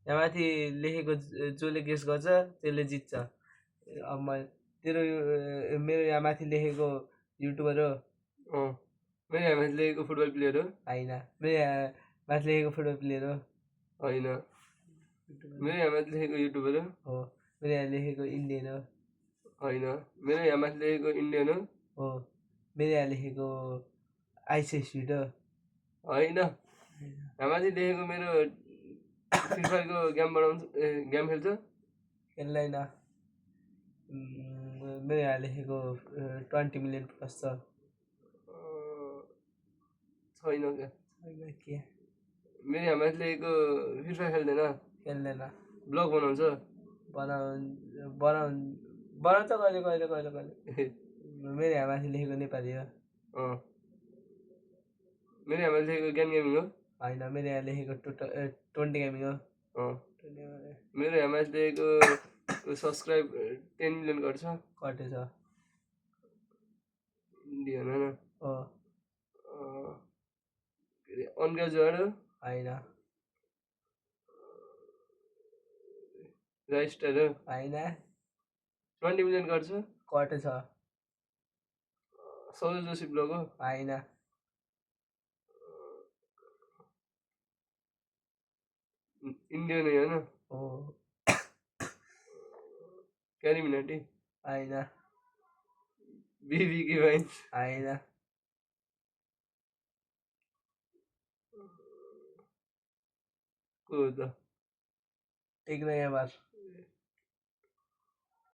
यहाँ माथि लेखेको जसले गेस गर्छ त्यसले जित्छ। अब तेरो मेरो यहाँ माथि लेखेको युट्युबर हो। मेरो यहाँ माथि लेखेको फुटबल प्लेयर हो। होइन, मेरो यहाँ माथि लेखेको फुटबल प्लेयर हो। होइन, मेरो यहाँ माथि लेखेको युट्युबर हो। मेरो यहाँ लेखेको इन्डियन हो। होइन, मेरो यहाँ माथि लेखेको इन्डियन हो। मेरो यहाँ लेखेको आइसिएसयुड हो। होइन, यहाँ माथि लेखेको मेरो फ्री फायरको गेम खेल्छ। खेल्दैन। मेरो यहाँ लेखेको 20 मिलियन प्लस छ। छैन क्या। के मेरो यहाँ माथि लेखेको फ्री फायर खेल्दैन। ब्लग बनाउँछ। बनाउँछ कहिले कहिले कहिले कहिले। मेरो यहाँ माथि लेखेको नेपाली हो। मेरो यहाँ माथि लेखेको ज्ञान गेमिङ हो। होइन, मेरो यहाँ लेखेको 20 गेमिङ हो। मेरो यहाँ माथि लेखेको सब्सक्राइब 10 मिलियन गर्छ। कटेछ। इन्डियन होइन। हो। अनग्रेजुएट हो। होइन। राइस्टर हो। होइन। 20 मिलियन गर्छ। कटेछ। सौर्य जोशी ब्लग हो। होइन। इन्डियन होइन। हो। क्यारी मिनाटी। होइन। बिबी की वाइन्स। होइन। को हो त? एक नयाँ बार